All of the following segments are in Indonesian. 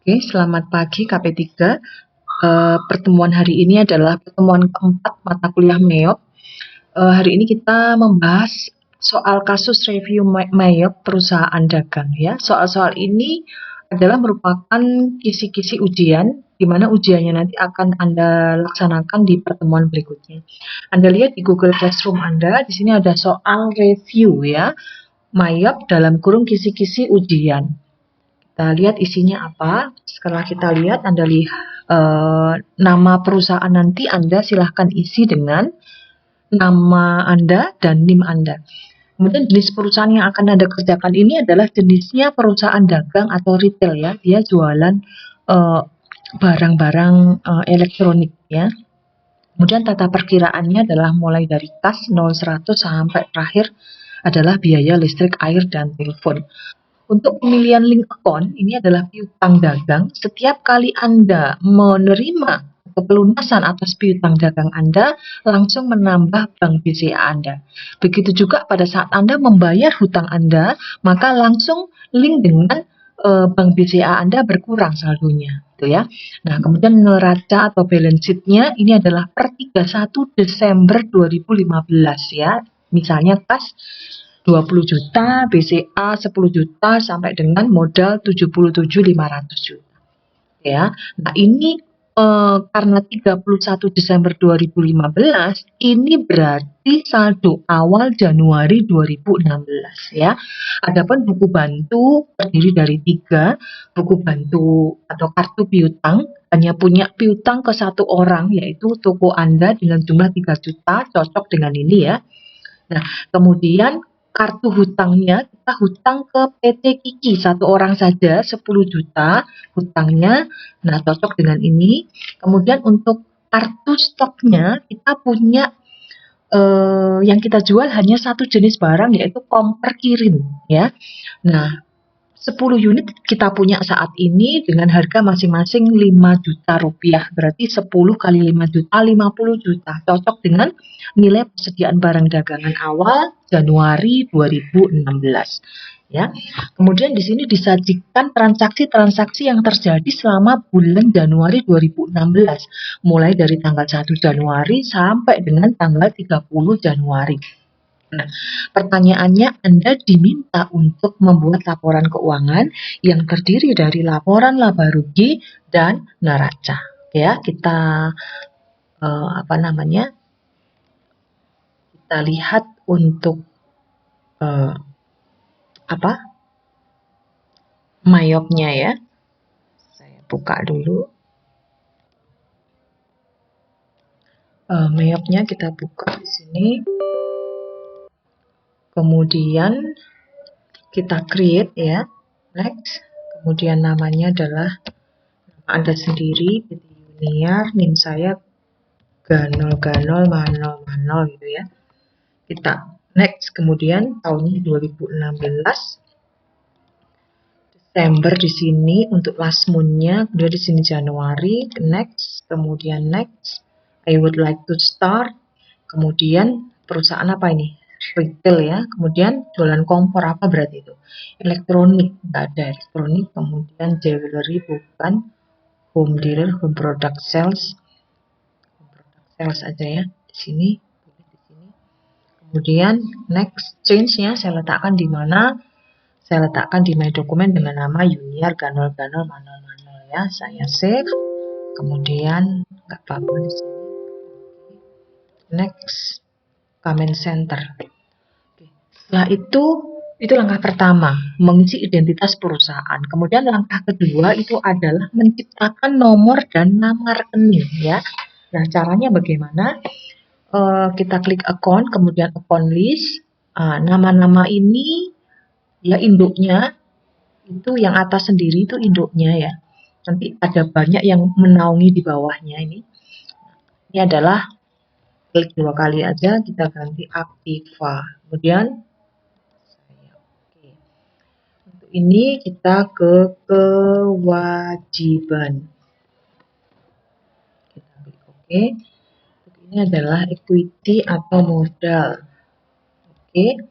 Oke, selamat pagi KP3. Pertemuan hari ini adalah pertemuan keempat mata kuliah MEOP. Hari ini kita membahas soal kasus review MEOP perusahaan dagang ya. Soal-soal ini adalah merupakan kisi-kisi ujian, di mana ujiannya nanti akan Anda laksanakan di pertemuan berikutnya. Anda lihat di Google Classroom Anda, di sini ada soal review ya, MEOP dalam kurung kisi-kisi ujian. Kita lihat isinya apa. Setelah kita lihat, Anda lihat nama perusahaan nanti Anda silahkan isi dengan nama Anda dan NIM Anda. Kemudian jenis perusahaan yang akan Anda kerjakan ini adalah jenisnya perusahaan dagang atau retail ya. Dia jualan barang-barang elektronik ya. Kemudian tata perkiraannya adalah mulai dari kas 0-100 sampai terakhir adalah biaya listrik, air, dan telepon. Untuk pemilihan link account, ini adalah piutang dagang. Setiap kali Anda menerima pelunasan atas piutang dagang Anda, langsung menambah bank BCA Anda. Begitu juga pada saat Anda membayar hutang Anda, maka langsung link dengan bank BCA Anda berkurang saldonya. Gitu ya. Nah, kemudian neraca atau balance sheet-nya ini adalah per 31 Desember 2015 ya. Misalnya kas 20 juta, BCA 10 juta, sampai dengan modal 77.500 juta. Ya. Nah, ini karena 31 Desember 2015, ini berarti saldo awal Januari 2016 ya. Adapun buku bantu terdiri dari 3 buku bantu atau kartu piutang, hanya punya piutang ke satu orang, yaitu toko Anda dengan jumlah 3 juta, cocok dengan ini ya. Nah, kemudian kartu hutangnya, kita hutang ke PT Kiki, satu orang saja 10 juta hutangnya, nah cocok dengan ini. Kemudian untuk kartu stoknya, kita punya yang kita jual hanya satu jenis barang, yaitu kompor kirim ya. Nah, 10 unit kita punya saat ini dengan harga masing-masing 5 juta rupiah. Berarti 10 kali 5 juta, 50 juta. Cocok dengan nilai persediaan barang dagangan awal Januari 2016. Ya. Kemudian di sini disajikan transaksi-transaksi yang terjadi selama bulan Januari 2016. Mulai dari tanggal 1 Januari sampai dengan tanggal 30 Januari. Nah, pertanyaannya, Anda diminta untuk membuat laporan keuangan yang terdiri dari laporan laba rugi dan neraca. Ya, kita kita lihat untuk MEOP-nya ya. Saya buka dulu. MEOP-nya kita buka di sini. Kemudian kita create ya, next. Kemudian namanya adalah nama Anda sendiri, Yuniar, NIM saya ganol manol gitu ya. Kita next, kemudian tahunnya 2016. Desember di sini untuk last month-nya, kemudian di sini Januari, next, kemudian next. I would like to start. Kemudian perusahaan apa ini? Retail ya, kemudian jualan kompor apa berarti itu? Elektronik, nggak ada elektronik, kemudian jewelry bukan, home dealer, home product sales aja ya, di sini. Kemudian next, change-nya saya letakkan di mana? Saya letakkan di my dokumen dengan nama Yuniar ganol manol ya, saya save, kemudian nggak apa-apa di sini. Next, comment center. Nah, itu langkah pertama, mengisi identitas perusahaan. Kemudian langkah kedua itu adalah menciptakan nomor dan nama rekening ya. Nah, caranya bagaimana? Kita klik account, kemudian account list. Nama-nama ini ya induknya, itu yang atas sendiri itu induknya ya. Nanti ada banyak yang menaungi di bawahnya ini. Ini adalah klik 2 kali aja, kita ganti Aktiva. Kemudian untuk ini kita ke kewajiban. Kita klik oke. Ini adalah equity atau modal. Oke.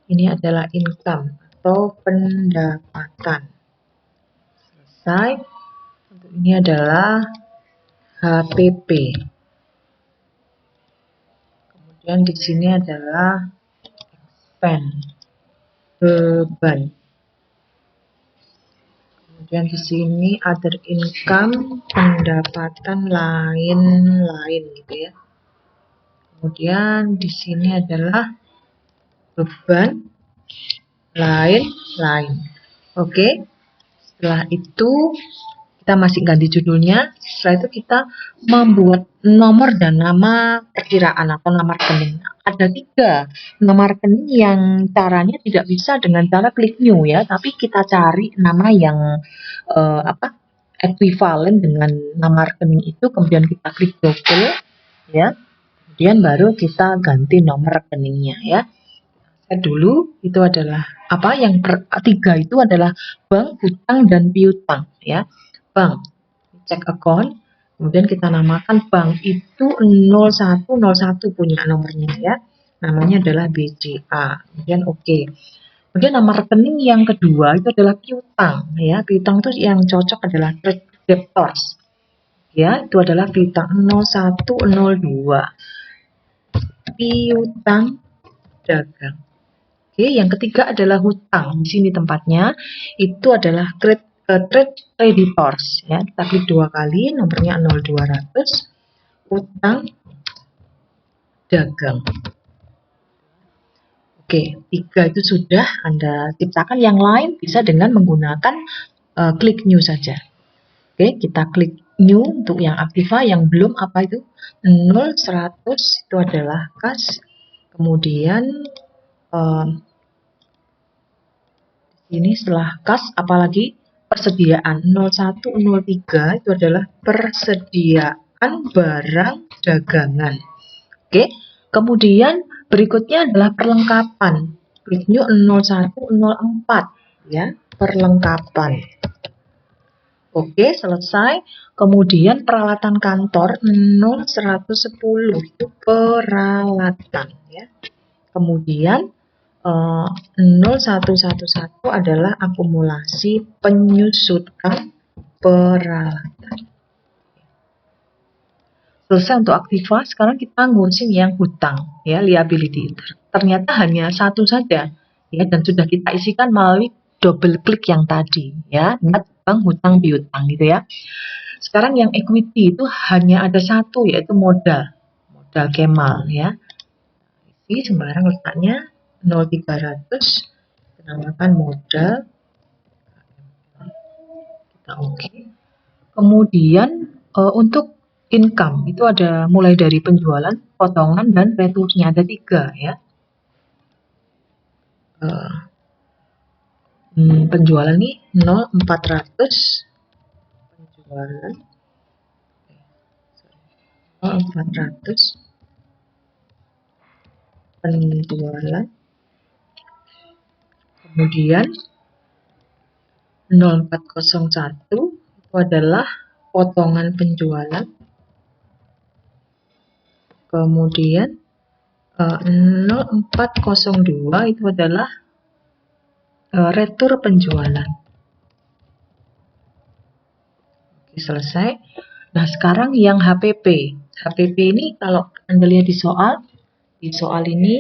Ini adalah income atau pendapatan. Selesai. Ini adalah HPP. Kemudian di sini adalah expense, beban. Kemudian di sini other income, pendapatan lain-lain gitu ya. Kemudian di sini adalah beban lain-lain. Oke. Setelah itu kita masih ganti judulnya. Setelah itu kita membuat nomor dan nama perkiraan atau nama rekening. Ada 3 nama rekening yang caranya tidak bisa dengan cara klik new ya, tapi kita cari nama yang ekuivalen dengan nama rekening itu, kemudian kita klik double ya, kemudian baru kita ganti nomor rekeningnya ya. Dulu itu adalah apa yang 3 itu adalah bank, hutang, dan piutang ya. Bank, cek account, kemudian kita namakan bank itu 0101 punya nomornya ya, namanya adalah BCA, kemudian oke. Kemudian nama rekening yang kedua itu adalah piutang ya. Piutang itu yang cocok adalah trade debtors ya, itu adalah piutang 0102, piutang dagang. Oke, yang ketiga adalah hutang. Di sini tempatnya itu adalah trade creditors ya. Kita klik 2 kali, nomornya 0200, hutang dagang. Oke, 3 itu sudah Anda ciptakan. Yang lain bisa dengan menggunakan klik new saja. Oke, kita klik new untuk yang aktiva, yang belum apa itu 0100 itu adalah kas. Kemudian ini setelah kas apalagi persediaan 0103 itu adalah persediaan barang dagangan. Oke, kemudian berikutnya adalah perlengkapan. Klik new 0104 ya, perlengkapan. Oke, selesai. Kemudian peralatan kantor 0110 itu peralatan ya. Kemudian 0111 adalah akumulasi penyusutan peralatan. Selesai untuk aktiva, sekarang kita ngurusin yang hutang ya, liability. Ternyata hanya satu saja ya, dan sudah kita isikan melalui double klik yang tadi ya, ingat bank, hutang, piutang gitu ya. Sekarang yang equity itu hanya ada satu, yaitu modal Kemal ya. Ini sembarang letaknya 0300, namakan modal, kita oke. Kemudian untuk income itu ada mulai dari penjualan, potongan, dan returnya, ada 3 ya. Penjualan nih 0400, penjualan 0400, penjualan, kemudian 0401 itu adalah potongan penjualan, kemudian 0402 itu adalah retur penjualan. Oke, selesai. Nah, sekarang yang HPP. HPP ini kalau Anda lihat di soal ini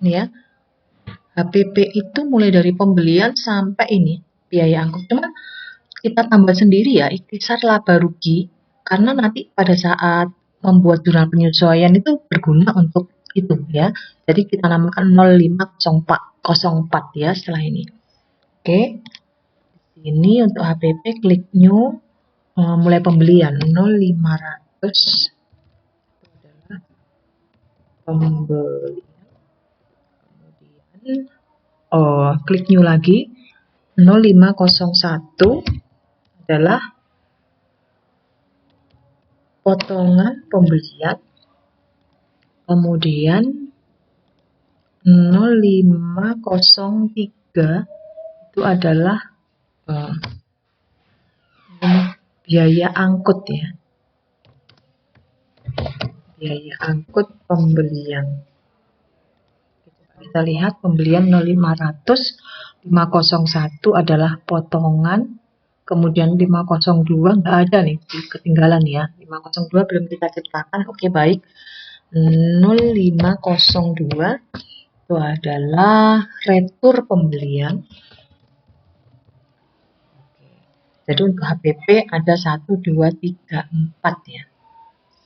ya, HPP itu mulai dari pembelian sampai ini biaya angkut. Cuma kita tambah sendiri ya ikhtisar laba rugi, karena nanti pada saat membuat jurnal penyesuaian itu berguna untuk itu ya. Jadi kita namakan 0504 ya setelah ini. Oke. Ini untuk HPP klik new, mulai pembelian 0500 itu adalah pembelian. Kemudian klik new lagi 0501 adalah potongan pembelian, kemudian 0503 itu adalah biaya angkut ya, biaya angkut pembelian. Kita lihat pembelian 0500, 501 adalah potongan, kemudian 502 nggak ada nih, ketinggalan ya. 502 belum kita ciptakan. Oke, baik. 0502 itu adalah retur pembelian. Jadi untuk HPP ada 1, 2, 3, 4 ya.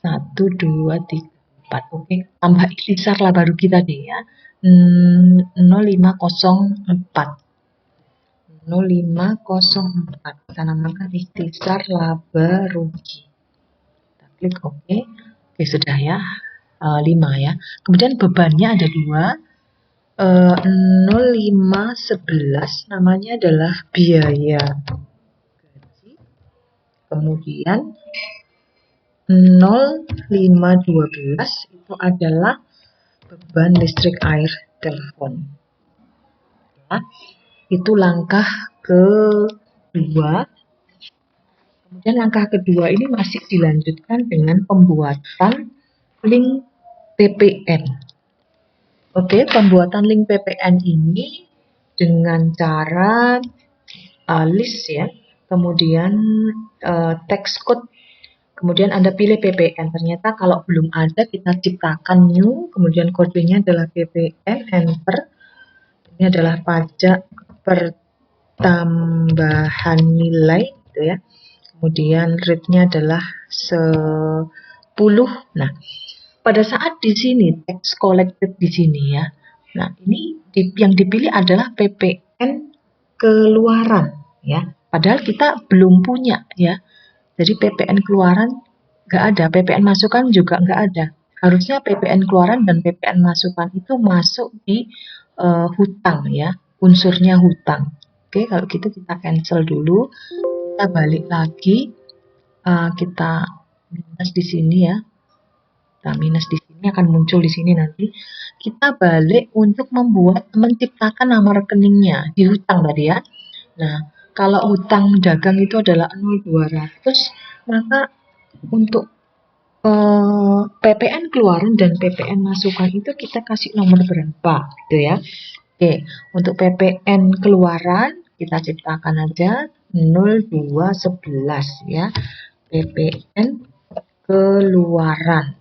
1, 2, 3, 4. Oke, tambah ikhtisar laba rugi tadi ya. 0504. 0504. Kita namakan ikhtisar laba rugi. Kita klik OK. Oke, sudah ya. 5 ya. Kemudian bebannya ada 2. 0511 namanya adalah biaya gaji. Kemudian 0512 itu adalah beban listrik, air, telepon. Ya, itu langkah kedua. Kemudian langkah kedua ini masih dilanjutkan dengan pembuatan link PPN. Oke, pembuatan link PPN ini dengan cara list ya, kemudian text code, kemudian Anda pilih PPN. Ternyata kalau belum ada, kita ciptakan new, kemudian kodenya adalah PPN, enter. Ini adalah pajak pertambahan nilai gitu ya. Kemudian rate-nya adalah 10. Nah, pada saat di sini tax collected di sini ya. Nah, ini yang dipilih adalah PPN keluaran ya. Padahal kita belum punya ya. Jadi PPN keluaran nggak ada, PPN masukan juga nggak ada. Harusnya PPN keluaran dan PPN masukan itu masuk di hutang ya, unsurnya hutang. Oke, kalau gitu kita cancel dulu. Kita balik lagi, kita minus di sini ya. Kita minus di sini akan muncul di sini nanti. Kita balik untuk menciptakan nama rekeningnya di hutang tadi ya. Nah, kalau hutang dagang itu adalah 0,200, maka untuk PPN keluaran dan PPN masukan itu kita kasih nomor berapa gitu ya. Oke, untuk PPN keluaran kita ciptakan aja 0211 ya. PPN keluaran.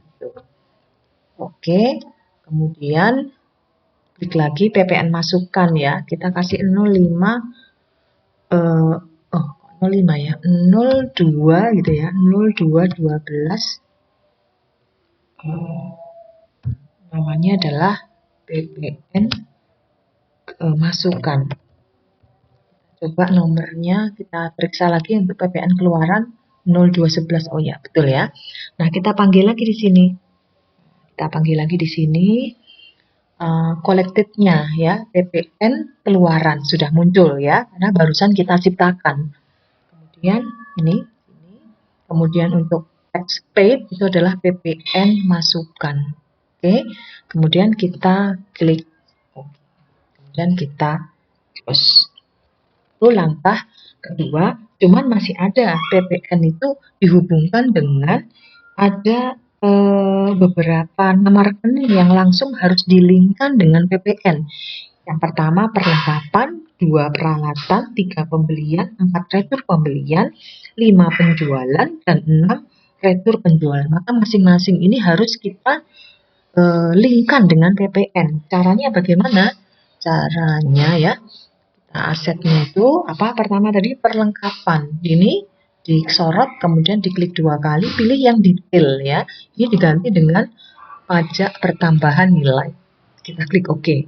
Oke, kemudian klik lagi PPN masukan ya. Kita kasih 05 ya. 02 gitu ya. 0212. Namanya adalah PPN masukan. Coba nomornya kita periksa lagi untuk PPN keluaran 0211. Oh ya, betul ya. Nah, kita panggil lagi di sini. Kita panggil lagi di sini collected-nya ya, PPN keluaran sudah muncul ya, karena barusan kita ciptakan. Kemudian ini. Kemudian untuk tax paid itu adalah PPN masukan. Oke. Kemudian kita klik OK. Kemudian kita close. Itu langkah kedua, cuman masih ada PPN itu dihubungkan dengan ada beberapa nama rekening yang langsung harus dilingkan dengan PPN. Yang pertama perlengkapan, 2 peralatan, 3 pembelian, 4 retur pembelian, 5 penjualan, dan 6 retur penjualan. Maka masing-masing ini harus kita linkkan dengan PPN. Caranya bagaimana? Caranya ya, asetnya itu apa? Pertama tadi perlengkapan. Ini disorot, kemudian diklik 2 kali, pilih yang detail ya. Ini diganti dengan pajak pertambahan nilai. Kita klik OK.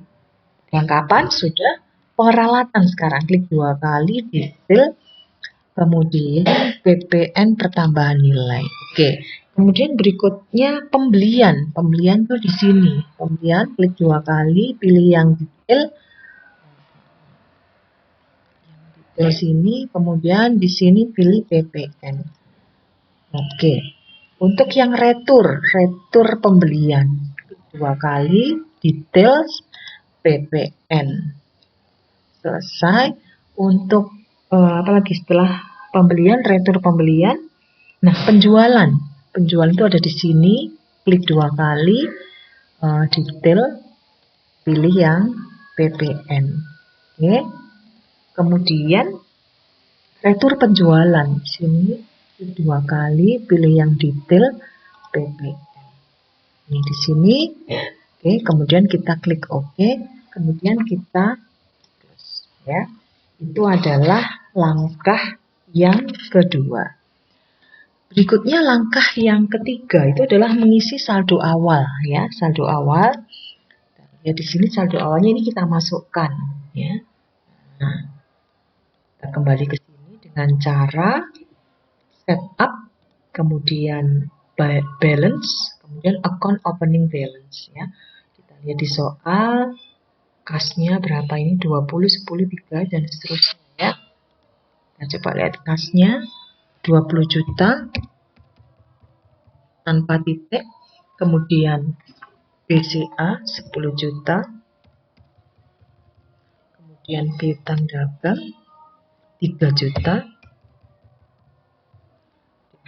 Perlengkapan sudah, peralatan sekarang klik 2 kali, detail, kemudian PPN pertambahan nilai. Oke. Kemudian berikutnya pembelian. Pembelian tuh di sini. Pembelian klik 2 kali, pilih yang detail. Di sini, kemudian di sini pilih PPN. Oke. Untuk yang retur pembelian 2 kali, details, PPN. Selesai. Untuk apalagi setelah pembelian, retur pembelian. Nah, penjualan itu ada di sini. Klik 2 kali, detail, pilih yang PPN. Oke. Kemudian retur penjualan. Di sini 2 kali, pilih yang detail PPM. Ini di sini. Oke, kemudian kita klik OK, kemudian kita close ya. Itu adalah langkah yang kedua. Berikutnya langkah yang ketiga itu adalah mengisi saldo awal ya, saldo awal. Ya di sini saldo awalnya ini kita masukkan ya. Nah, kita kembali ke sini dengan cara setup, kemudian balance, kemudian account opening balance ya. Kita lihat di soal kasnya berapa ini, 20, 10, 3 dan seterusnya ya. Kita coba lihat kasnya 20 juta tanpa titik, kemudian BCA 10 juta, kemudian piutang dagang 3 juta,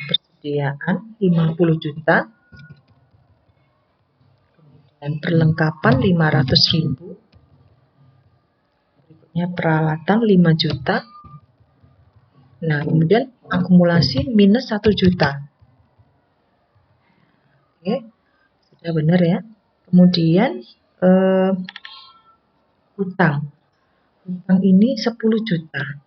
persediaan 50 juta, kemudian perlengkapan 500.000, berikutnya peralatan 5 juta. Nah, kemudian akumulasi minus 1 juta. Oke, sudah benar ya. Kemudian hutang ini 10 juta.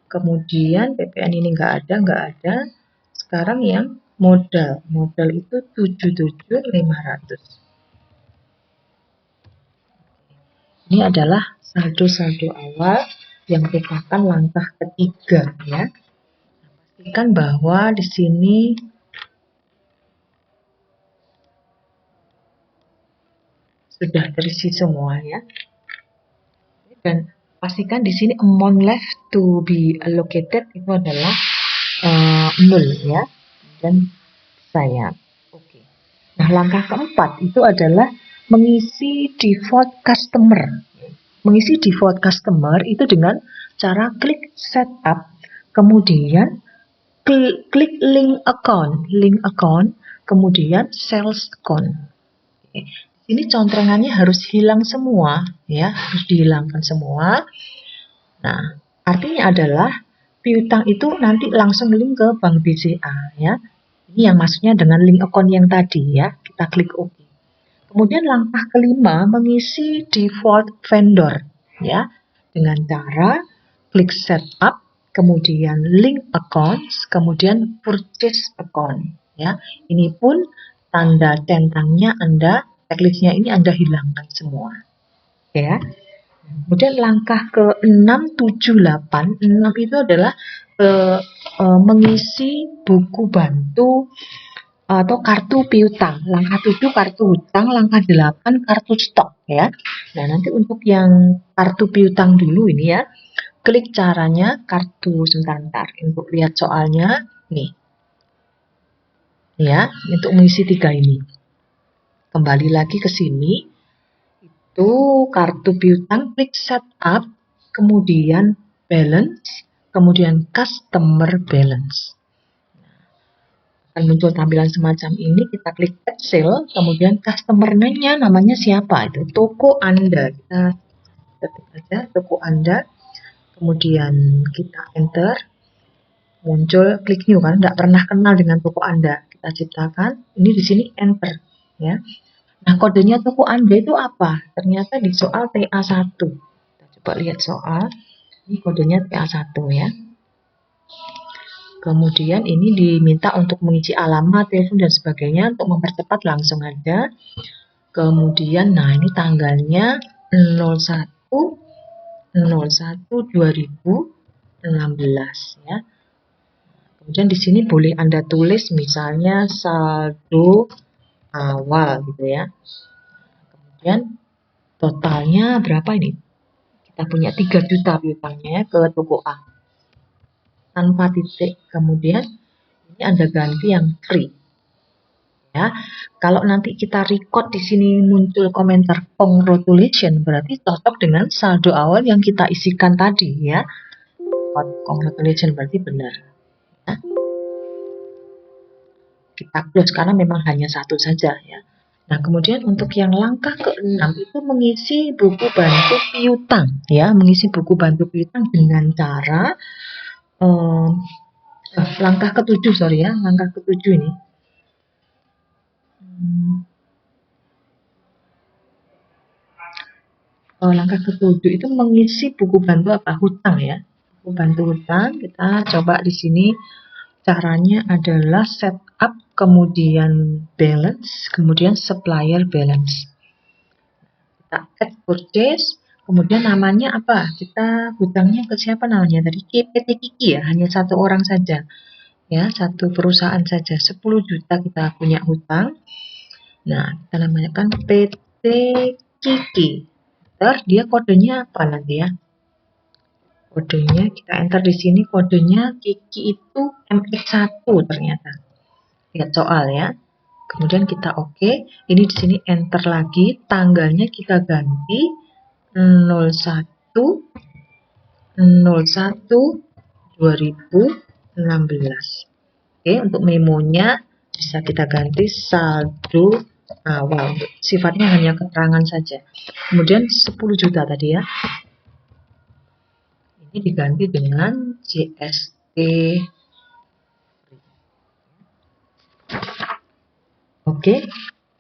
Kemudian PPN ini nggak ada. Sekarang yang modal itu 77.500. Ini adalah saldo-saldo awal yang merupakan langkah ketiga ya. Pastikan bahwa di sini sudah terisi semua ya. Dan pastikan di sini amount left to be allocated itu adalah 0 ya. Dan saya oke. Nah, langkah keempat itu adalah mengisi default customer. Mengisi default customer itu dengan cara klik setup, kemudian klik link account, kemudian sales account. Oke. Ini contrengannya harus hilang semua ya, harus dihilangkan semua. Nah, artinya adalah piutang itu nanti langsung link ke bank BCA ya. Ini yang maksudnya dengan link account yang tadi ya. Kita klik OK. Kemudian langkah kelima mengisi default vendor ya, dengan cara klik setup, kemudian link accounts, kemudian purchase account ya. Ini pun tanda tentangnya Anda, checklistnya ini Anda hilangkan semua ya. Kemudian langkah ke-6, 7, 8. 6 itu adalah mengisi buku bantu atau kartu piutang. Langkah 7 kartu hutang, langkah 8 kartu stok ya. Nah, nanti untuk yang kartu piutang dulu ini ya. Klik caranya kartu sebentar. Untuk lihat soalnya nih. Ya, untuk mengisi 3 ini. Kembali lagi ke sini. Itu kartu piutang, klik setup, kemudian balance, kemudian customer balance. Akan muncul tampilan semacam ini, kita klik add sale, kemudian customer name-nya namanya siapa, itu toko Anda, kita ketik aja toko Anda, kemudian kita enter, muncul klik new kan, tidak pernah kenal dengan toko Anda, kita ciptakan, ini di sini enter ya. Nah, kodenya toko Anda itu apa? Ternyata di soal TA1. Kita coba lihat soal, ini kodenya TA1 ya. Kemudian ini diminta untuk mengisi alamat, telepon, dan sebagainya untuk mempercepat langsung aja. Kemudian, nah ini tanggalnya 01/01/2016 ya. Kemudian di sini boleh Anda tulis misalnya saldo awal gitu ya. Kemudian totalnya berapa ini? Kita punya 3 juta piutangnya ke toko A. Tanpa titik, kemudian ini Anda ganti yang free ya. Kalau nanti kita record di sini muncul komentar congratulations, berarti cocok dengan saldo awal yang kita isikan tadi ya. Congratulations berarti benar ya. Kita close karena memang hanya satu saja ya. Nah, kemudian untuk yang langkah ke-6 itu mengisi buku bantu piutang, ya, mengisi buku bantu piutang dengan cara langkah ke-7, sorry ya, langkah ke-7 ini. Langkah ke-7 itu mengisi buku bantu apa? Hutang ya. Buku bantu hutang, kita coba di sini caranya adalah setup, kemudian balance, kemudian supplier balance. Kita add purchase, kemudian namanya apa? Kita hutangnya ke siapa namanya? Tadi PT Kiki ya, hanya satu orang saja. Ya, satu perusahaan saja. 10 juta kita punya hutang. Nah, kita namakan PT Kiki. Ntar dia kodenya apa nanti ya? Kodenya kita enter di sini, kodenya Kiki itu MX1 ternyata. Lihat soal ya. Kemudian kita oke. Ini di sini enter lagi, tanggalnya kita ganti 01 2016. Oke, untuk memonya bisa kita ganti saldo awal. Sifatnya hanya keterangan saja. Kemudian 10 juta tadi ya. Ini diganti dengan JST. Oke,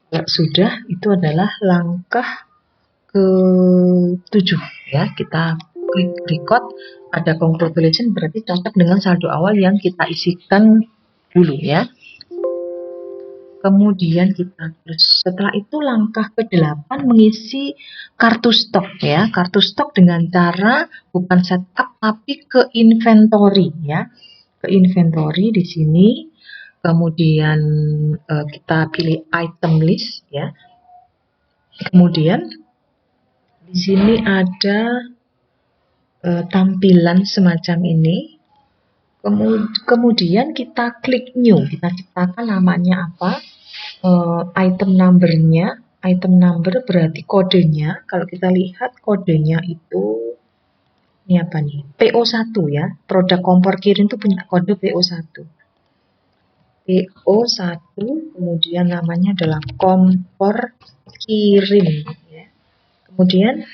kalau sudah, itu adalah langkah ke-7 ya. Kita klik record, ada congratulations, berarti cocok dengan saldo awal yang kita isikan dulu ya. Kemudian kita terus, setelah itu langkah ke-8 mengisi kartu stok ya. Kartu stok dengan cara bukan setup tapi ke inventory ya. Ke inventory di sini. Kemudian kita pilih item list ya. Kemudian di sini ada tampilan semacam ini. Kemudian kita klik new, kita ciptakan namanya apa, item number-nya. Item number berarti kodenya. Kalau kita lihat kodenya itu, ini apa nih, PO1 ya. Produk kompor kirim itu punya kode PO1. PO1, kemudian namanya adalah kompor kirim ya. Kemudian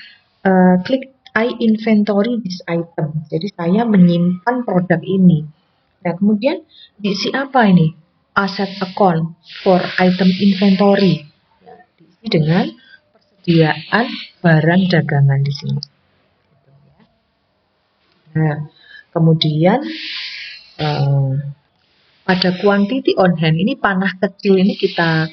klik I inventory this item. Jadi saya menyimpan produk ini. Nah, kemudian diisi apa ini? Asset account for item inventory. Ya, diisi dengan persediaan barang dagangan di sini. Nah, kemudian pada quantity on hand ini panah kecil ini kita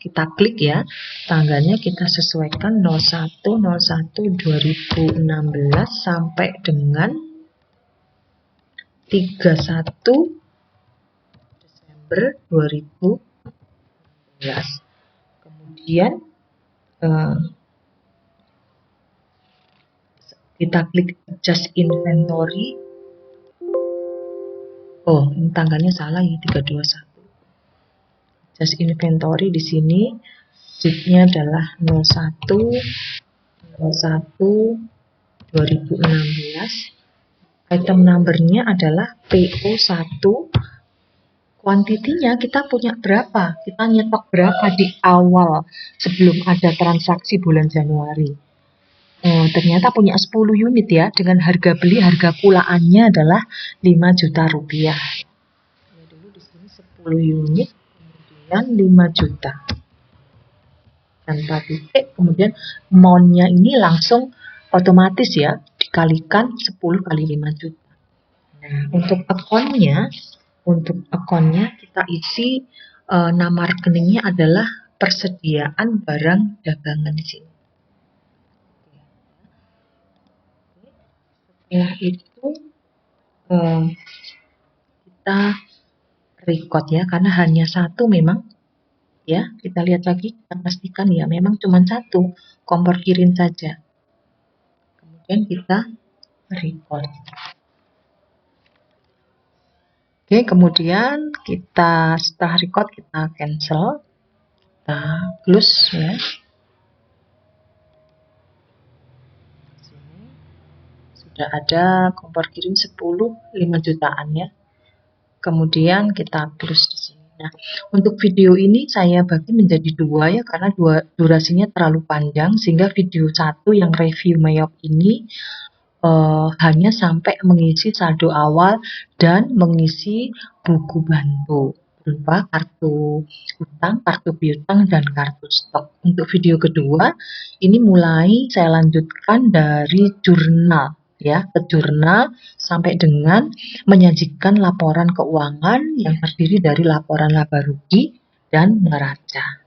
kita klik ya, tanggalnya kita sesuaikan 01/01/2016 sampai dengan 31 Desember 2016. Kemudian kita klik adjust inventory. Oh, ini tanggalnya salah ya, 321. Adjust inventory di sini sheet-nya adalah 01/01/2016. Item number-nya adalah PO1. Kuantitinya kita punya berapa? Kita nyetok berapa di awal sebelum ada transaksi bulan Januari? Ternyata punya 10 unit ya, dengan harga beli, harga pulaannya adalah 5 juta rupiah. Ya, dulu di sini 10 unit, kemudian 5 juta. Tanpa titik, kemudian amount-nya ini langsung otomatis ya, dikalikan 10 kali 5 juta. Nah, untuk akunnya kita isi nama rekeningnya adalah persediaan barang dagangan di sini. Setelah itu kita record ya, karena hanya satu memang ya. Kita lihat lagi, kita pastikan ya memang cuma satu kompor kirim saja. Kemudian kita record. Oke, kemudian kita setelah record kita cancel, kita close ya. Sini sudah ada kompor kirim 10 5 jutaan ya. Kemudian kita close di sini. Nah, untuk video ini saya bagi menjadi dua ya, karena durasinya terlalu panjang, sehingga video satu yang review Mayop ini hanya sampai mengisi saldo awal dan mengisi buku bantu berupa kartu utang, kartu piutang, dan kartu stok. Untuk video kedua, ini mulai saya lanjutkan dari jurnal ya, ke jurnal sampai dengan menyajikan laporan keuangan yang terdiri dari laporan laba rugi dan neraca.